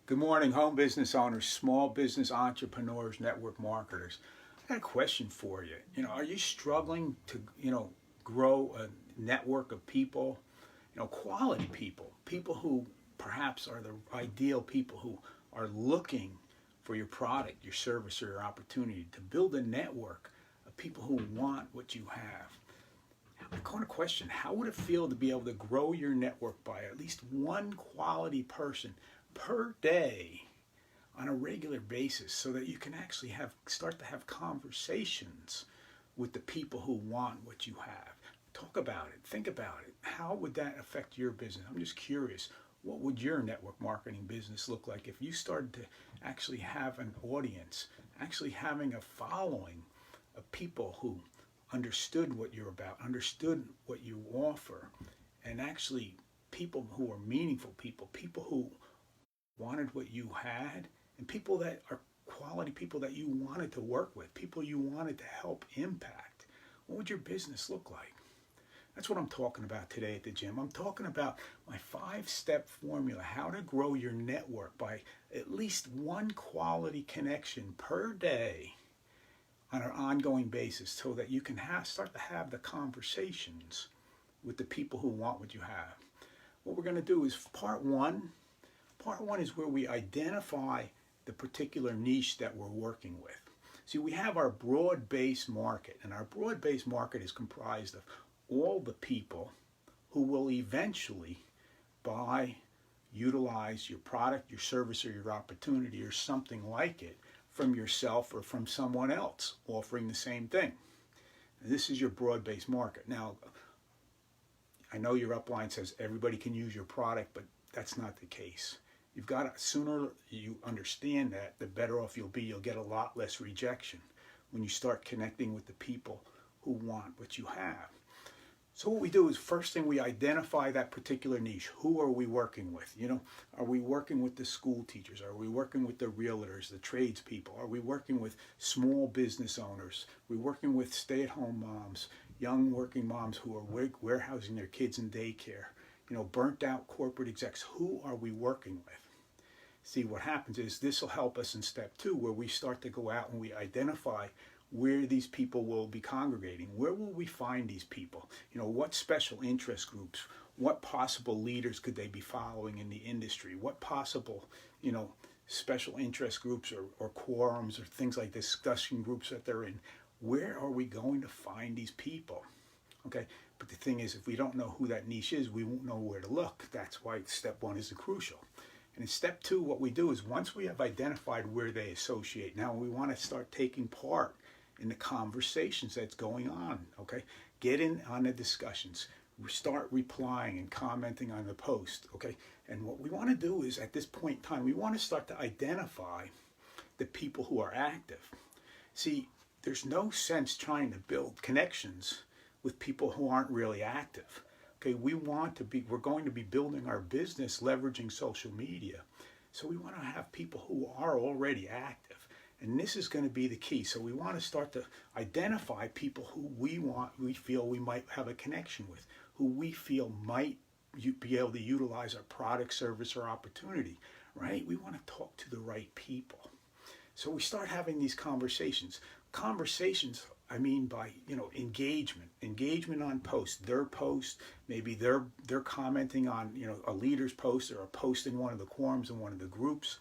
Good morning, home business owners, small business entrepreneurs, network marketers. I got a question for you. Are you struggling to, grow a network of people, quality people, people who perhaps are the ideal people who are looking for your product, your service, or your opportunity to build a network of people who want what you have? I got a question. How would it feel to be able to grow your network by at least one quality person per day on a regular basis so that you can actually start to have conversations with the people who want what you have? Talk about it. Think about it. How would that affect your business? I'm just curious. What would your network marketing business look like if you started to actually have an audience, actually having a following of people who understood what you're about, understood what you offer, and actually people who are meaningful people, people who wanted what you had, and people that are quality people that you wanted to work with, people you wanted to help impact? What would your business look like? That's what I'm talking about today at the gym. I'm talking about my 5-step formula, how to grow your network by at least one quality connection per day on an ongoing basis so that you can start to have the conversations with the people who want what you have. What we're going to do is part one. Part one is where we identify the particular niche that we're working with. See, we have our broad-based market, and our broad-based market is comprised of all the people who will eventually buy, utilize your product, your service, or your opportunity, or something like it from yourself or from someone else offering the same thing. This is your broad-based market. Now, I know your upline says everybody can use your product, but that's not the case. You've got to, sooner you understand that, the better off you'll be. You'll get a lot less rejection when you start connecting with the people who want what you have. So what we do is, first thing, we identify that particular niche. Who are we working with? Are we working with the school teachers? Are we working with the realtors, the tradespeople? Are we working with small business owners? Are we working with stay-at-home moms, young working moms who are warehousing their kids in daycare? Burnt out corporate execs. Who are we working with? See, what happens is this will help us in step 2, where we start to go out and we identify where these people will be congregating. Where will we find these people? What special interest groups, what possible leaders could they be following in the industry? What possible, special interest groups or quorums or things like discussion groups that they're in? Where are we going to find these people? Okay, but the thing is, if we don't know who that niche is, we won't know where to look. That's why step 1 is crucial. And in step 2, what we do is, once we have identified where they associate, now we want to start taking part in the conversations that's going on. Okay, get in on the discussions, start replying and commenting on the post. Okay, and what we want to do is, at this point in time, we want to start to identify the people who are active. See, there's no sense trying to build connections with people who aren't really active. Okay, we're going to be building our business leveraging social media. So we want to have people who are already active. And this is going to be the key. So we want to start to identify people who we feel we might have a connection with, who we feel might be able to utilize our product, service, or opportunity, right? We want to talk to the right people. So we start having these conversations. Conversations, I mean by, engagement on posts, their post, maybe they're commenting on, a leader's post or a post in one of the quorums in one of the groups.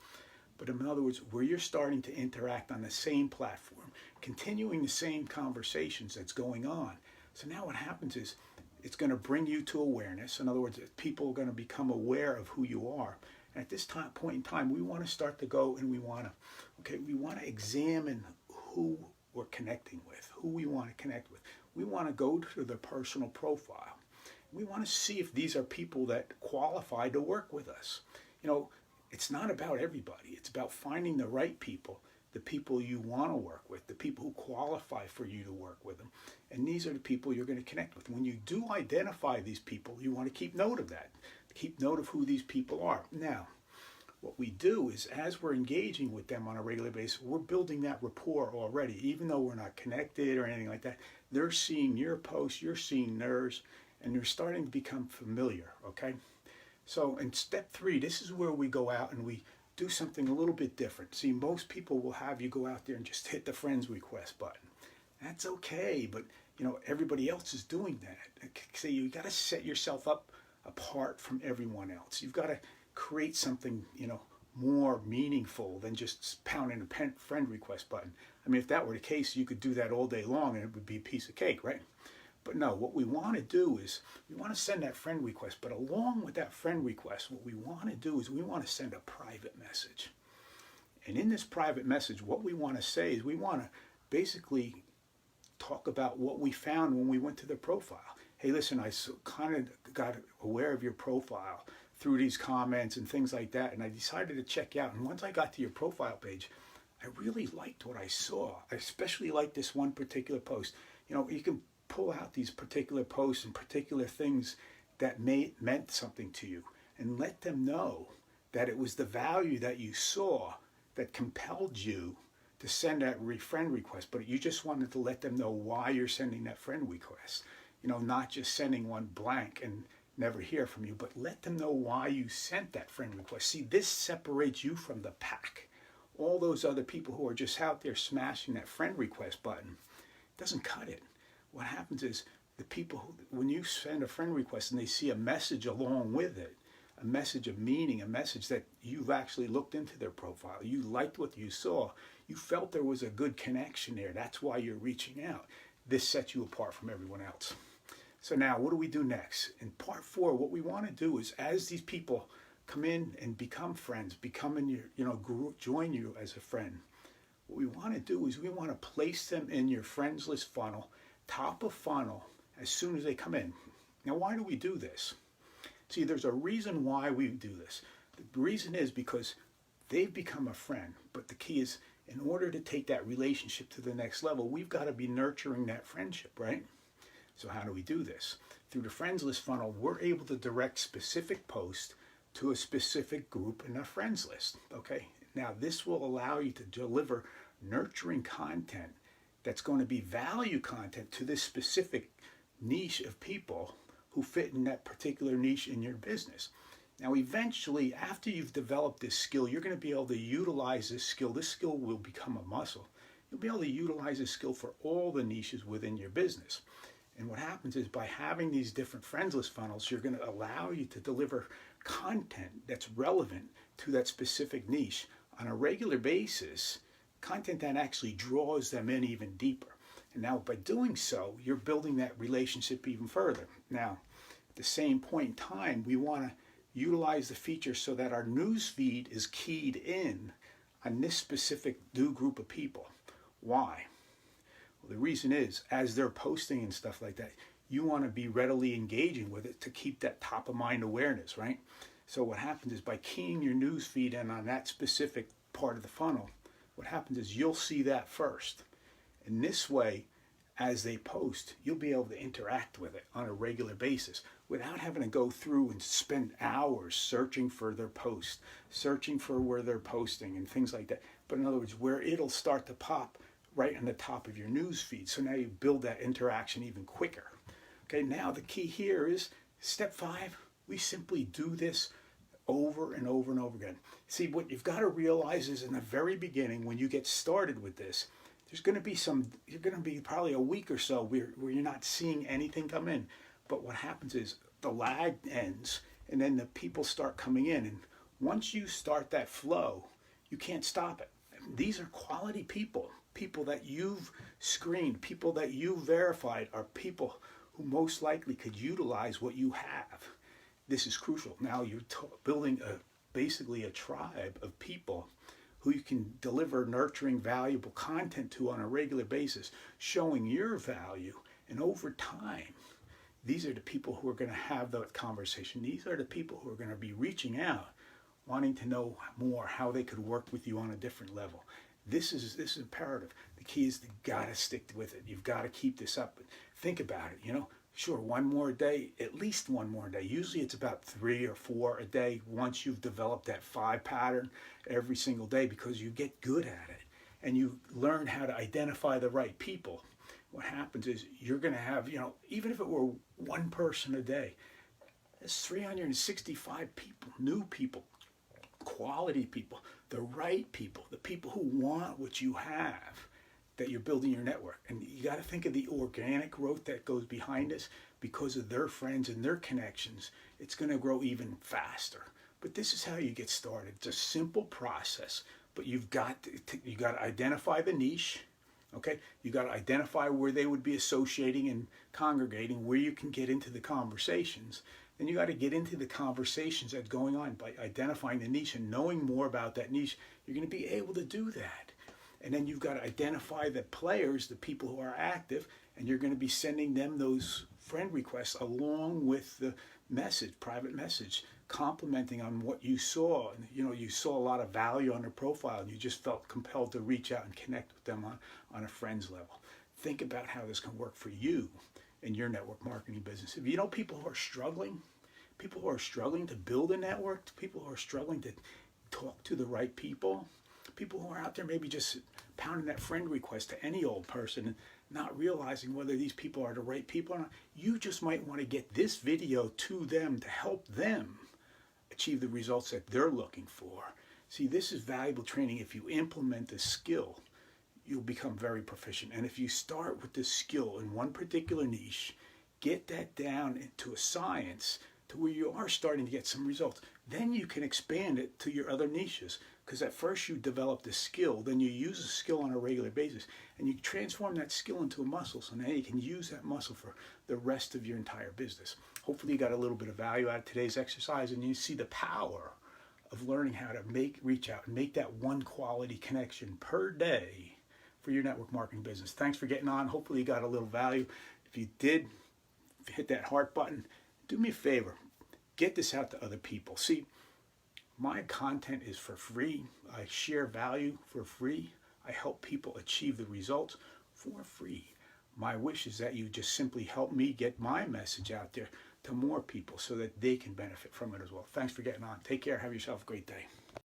But in other words, where you're starting to interact on the same platform, continuing the same conversations that's going on. So now what happens is, it's going to bring you to awareness. In other words, people are going to become aware of who you are. And at this point in time, we want to start to go and we want to examine who we're connecting with, who we want to connect with. We want to go to their personal profile. We want to see if these are people that qualify to work with us. It's not about everybody. It's about finding the right people, the people you want to work with, the people who qualify for you to work with them. And these are the people you're going to connect with. When you do identify these people, you want to keep note of that. Keep note of who these people are. Now, what we do is, as we're engaging with them on a regular basis, we're building that rapport already. Even though we're not connected or anything like that, they're seeing your posts, you're seeing theirs, and they're starting to become familiar, okay? So in step 3, this is where we go out and we do something a little bit different. See, most people will have you go out there and just hit the friends request button. That's okay, but everybody else is doing that. So you got to set yourself up apart from everyone else. You've got to create something, more meaningful than just pounding a friend request button. I mean, if that were the case, you could do that all day long and it would be a piece of cake, right? But no, what we want to do is we want to send that friend request, but along with that friend request, what we want to do is we want to send a private message. And in this private message, what we want to say is we want to basically talk about what we found when we went to the profile. Hey, listen, I kind of got aware of your profile through these comments and things like that, and I decided to check you out. And once I got to your profile page, I really liked what I saw. I especially liked this one particular post. You can pull out these particular posts and particular things that meant something to you and let them know that it was the value that you saw that compelled you to send that friend request, but you just wanted to let them know why you're sending that friend request. Not just sending one blank and never hear from you, but let them know why you sent that friend request. See, this separates you from the pack. All those other people who are just out there smashing that friend request button, doesn't cut it. What happens is the people when you send a friend request and they see a message along with it, a message of meaning, a message that you've actually looked into their profile, you liked what you saw, you felt there was a good connection there, that's why you're reaching out. This sets you apart from everyone else. So now what do we do next? In part 4, what we want to do is as these people come in and become friends, become in your, join you as a friend, what we want to do is we want to place them in your friends list funnel, top of funnel, as soon as they come in. Now, why do we do this? See, there's a reason why we do this. The reason is because they've become a friend, but the key is in order to take that relationship to the next level, we've got to be nurturing that friendship, right? So how do we do this? Through the friends list funnel, we're able to direct specific posts to a specific group in a friends list, okay? Now, this will allow you to deliver nurturing content that's going to be value content to this specific niche of people who fit in that particular niche in your business. Now, eventually, after you've developed this skill, you're going to be able to utilize this skill. This skill will become a muscle. You'll be able to utilize this skill for all the niches within your business. And what happens is by having these different friends list funnels, you're going to allow you to deliver content that's relevant to that specific niche on a regular basis, content that actually draws them in even deeper. And now by doing so, you're building that relationship even further. Now, at the same point in time, we want to utilize the feature so that our news feed is keyed in on this specific new group of people. Why? Well, the reason is, as they're posting and stuff like that, you want to be readily engaging with it to keep that top of mind awareness, right? So what happens is by keying your news feed in on that specific part of the funnel, what happens is you'll see that first. And this way, as they post, you'll be able to interact with it on a regular basis without having to go through and spend hours searching for their post, searching for where they're posting and things like that. But in other words, where it'll start to pop right on the top of your news feed. So now you build that interaction even quicker. Okay, now the key here is step 5. We simply do this over and over and over again. See, what you've got to realize is in the very beginning, when you get started with this, there's going to be you're going to be probably a week or so where you're not seeing anything come in. But what happens is the lag ends and then the people start coming in. And once you start that flow, you can't stop it. These are quality people, people that you've screened, people that you've verified are people who most likely could utilize what you have. This is crucial. Now you're building basically a tribe of people who you can deliver nurturing, valuable content to on a regular basis, showing your value. And over time, these are the people who are going to have that conversation. These are the people who are going to be reaching out, wanting to know more, how they could work with you on a different level. This is imperative. The key is you got to stick with it. You've got to keep this up. Think about it, Sure, one more day, at least one more day. Usually it's about 3 or 4 a day once you've developed that 5 pattern every single day because you get good at it and you learn how to identify the right people. What happens is you're going to have, even if it were one person a day, that's 365 people, new people, quality people, the right people, the people who want what you have, that you're building your network. And you got to think of the organic growth that goes behind this because of their friends and their connections. It's going to grow even faster. But this is how you get started. It's a simple process, but you got to identify the niche. Okay, you got to identify where they would be associating and congregating, where you can get into the conversations. Then you got to get into the conversations that's going on by identifying the niche and knowing more about that niche. You're going to be able to do that. And then you've got to identify the players, the people who are active, and you're going to be sending them those friend requests along with the message, private message, commenting on what you saw. And, you saw a lot of value on their profile and you just felt compelled to reach out and connect with them on a friend's level. Think about how this can work for you in your network marketing business. If you know people who are struggling to build a network, people who are struggling to talk to the right people who are out there maybe just pounding that friend request to any old person and not realizing whether these people are the right people or not, you just might want to get this video to them to help them achieve the results that they're looking for. See, this is valuable training. If you implement this skill, you'll become very proficient. And if you start with this skill in one particular niche, get that down into a science to where you are starting to get some results, then you can expand it to your other niches. Because at first you develop the skill, then you use the skill on a regular basis, and you transform that skill into a muscle. So now you can use that muscle for the rest of your entire business. Hopefully you got a little bit of value out of today's exercise, and you see the power of learning how to reach out and make that one quality connection per day for your network marketing business. Thanks for getting on. Hopefully you got a little value. If you did, hit that heart button. Do me a favor. Get this out to other people. See, my content is for free. I share value for free. I help people achieve the results for free. My wish is that you just simply help me get my message out there to more people so that they can benefit from it as well. Thanks for getting on. Take care. Have yourself a great day.